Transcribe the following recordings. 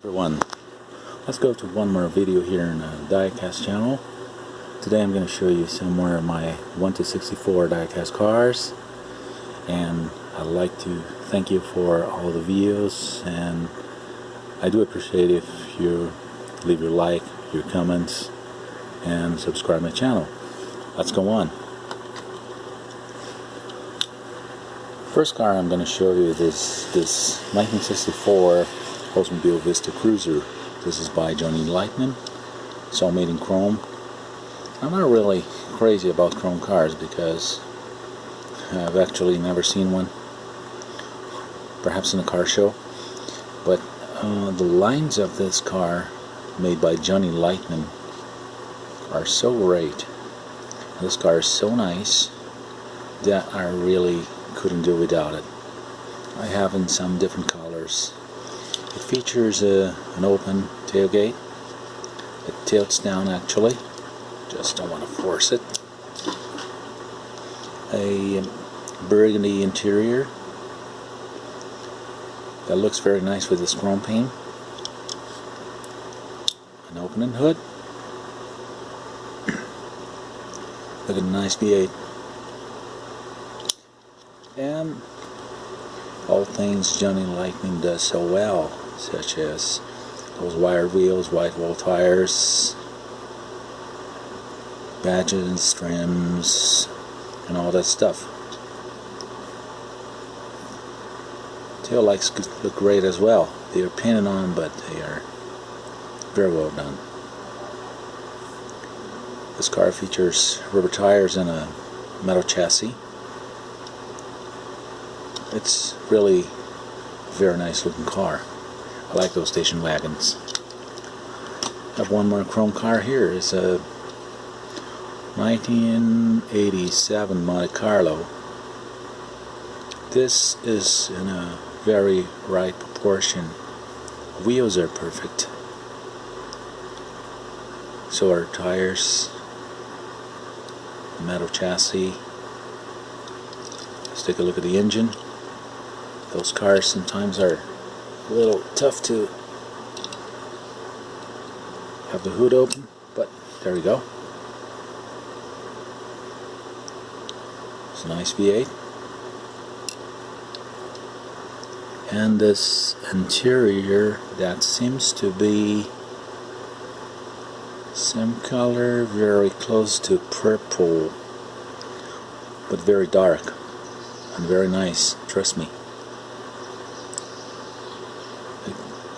Everyone, let's go to one more video here in the Diecast channel. Today I'm going to show you some more of my 1 to 64 Diecast cars, and I'd like to thank you for all the videos, and I do appreciate if you leave your like, your comments, and subscribe my channel. Let's go on. First car I'm going to show you is this 1964 Oldsmobile Vista Cruiser. This is by Johnny Lightning. It's all made in chrome. I'm not really crazy about chrome cars because I've actually never seen one, perhaps in a car show, but the lines of this car made by Johnny Lightning are so great. This car is so nice that I really couldn't do without it. I have in some different colors. It features an open tailgate. It tilts down actually. Just don't want to force it. A burgundy interior that looks very nice with this chrome paint. An opening hood. Look at the nice V8. And all things Johnny Lightning does so well, such as those wire wheels, white wall tires, badges, trims, and all that stuff. Tail lights look great as well. They are painted on, but they are very well done. This car features rubber tires and a metal chassis. It's really a very nice looking car. I like those station wagons. I have one more chrome car here. It's a 1987 Monte Carlo. This is in a very right proportion. Wheels are perfect. So are tires. The metal chassis. Let's take a look at the engine. Those cars sometimes are a little tough to have the hood open, but there we go. It's a nice V8. And this interior that seems to be some color very close to purple, but very dark and very nice, trust me.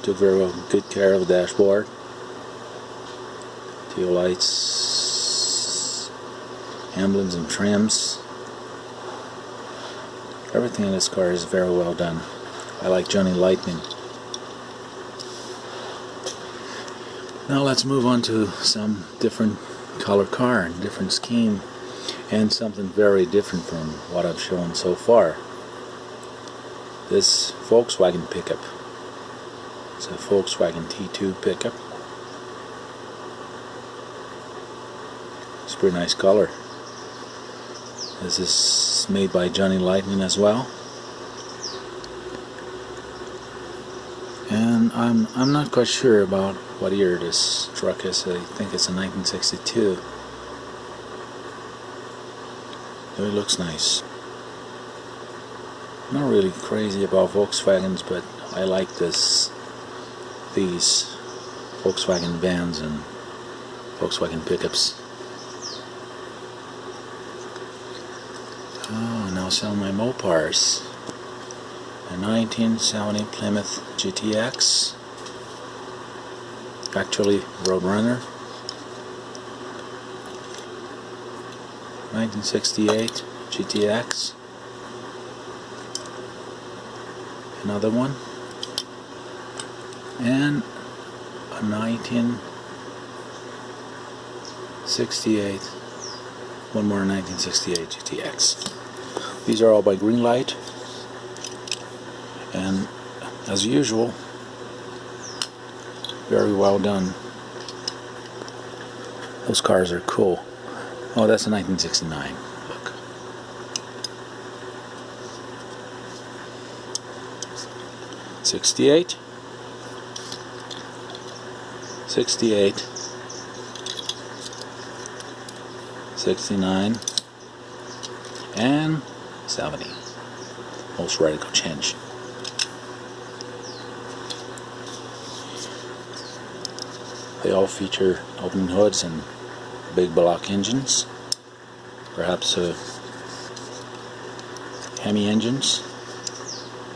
Took very well good care of the dashboard. Tail lights, emblems and trims. Everything in this car is very well done. I like Johnny Lightning. Now let's move on to some different color car and different scheme, and something very different from what I've shown so far. This Volkswagen pickup. It's a Volkswagen T2 pickup. It's a pretty nice color. This is made by Johnny Lightning as well. And I'm not quite sure about what year this truck is. I think it's a 1962. It looks nice. I'm not really crazy about Volkswagens, but I like these Volkswagen vans and Volkswagen pickups. Oh, now some of my Mopars. A 1970 Plymouth GTX, actually Roadrunner. 1968 GTX. Another one. And a 1968, one more 1968 GTX. These are all by Greenlight, and as usual, very well done. Those cars are cool. Oh, that's a 1969. Look. 68. 68, 69, and 70. Most radical change. They all feature opening hoods and big block engines, perhaps Hemi engines.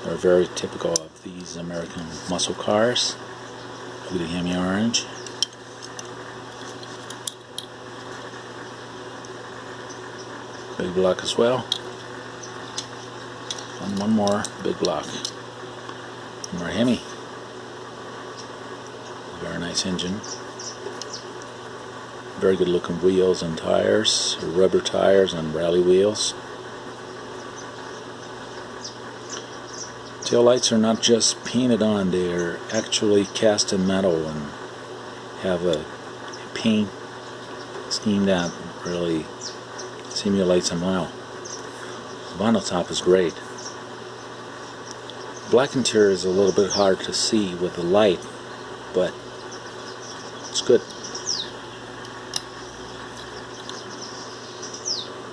They're very typical of these American muscle cars. Look at the Hemi orange. Big block as well. And one more big block. One more Hemi. Very nice engine. Very good looking wheels and tires, rubber tires and rally wheels. Tail lights are not just painted on, they are actually cast in metal and have a paint scheme that really simulates them well. The vinyl top is great. Black interior is a little bit hard to see with the light, but it's good.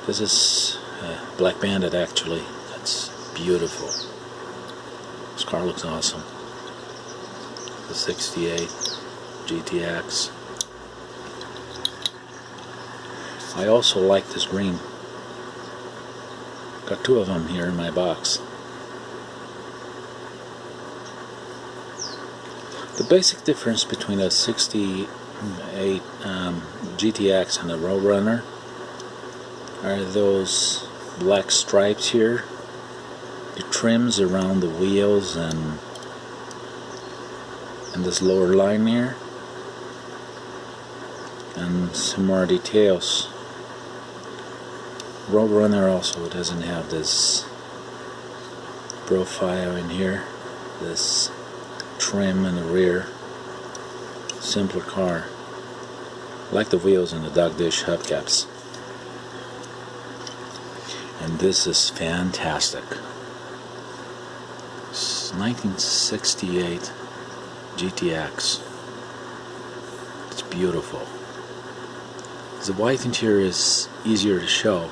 This is Black Bandit actually. That's beautiful. This car looks awesome. The 68 GTX. I also like this green. Got two of them here in my box. The basic difference between a 68 GTX and a Roadrunner are those black stripes here, the trims around the wheels and this lower line here, and some more details. Roadrunner also doesn't have this profile in here, this trim in the rear. Simpler car. I like the wheels and the dog dish hubcaps. And this is fantastic. It's 1968 GTX. It's beautiful. The white interior is easier to show.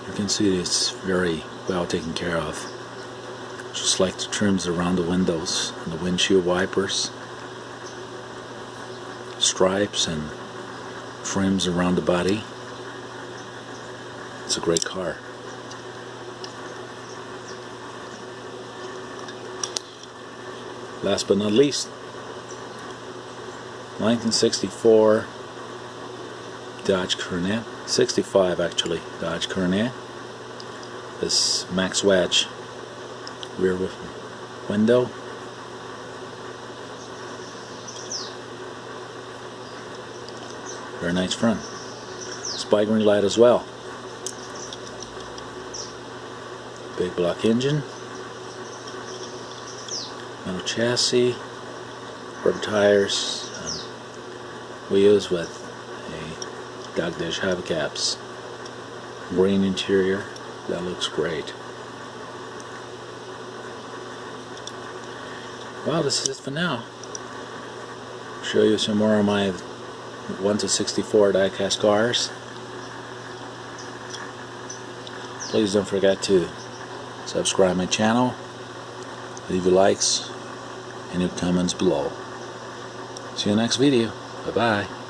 You can see it's very well taken care of. Just like the trims around the windows and the windshield wipers. Stripes and trims around the body. It's a great car. Last but not least, 1964 Dodge Coronet, 65 actually, Dodge Coronet. This max wedge rear window. Very nice front. Spy green light as well. Big block engine. Metal chassis. Rubber tires. Wheels with a dog dish hubcaps. Green interior. That looks great. Well, this is it for now. Show you some more of my 1 to 64 diecast cars. Please don't forget to subscribe my channel, leave your likes and your comments below. See you next video. Bye bye.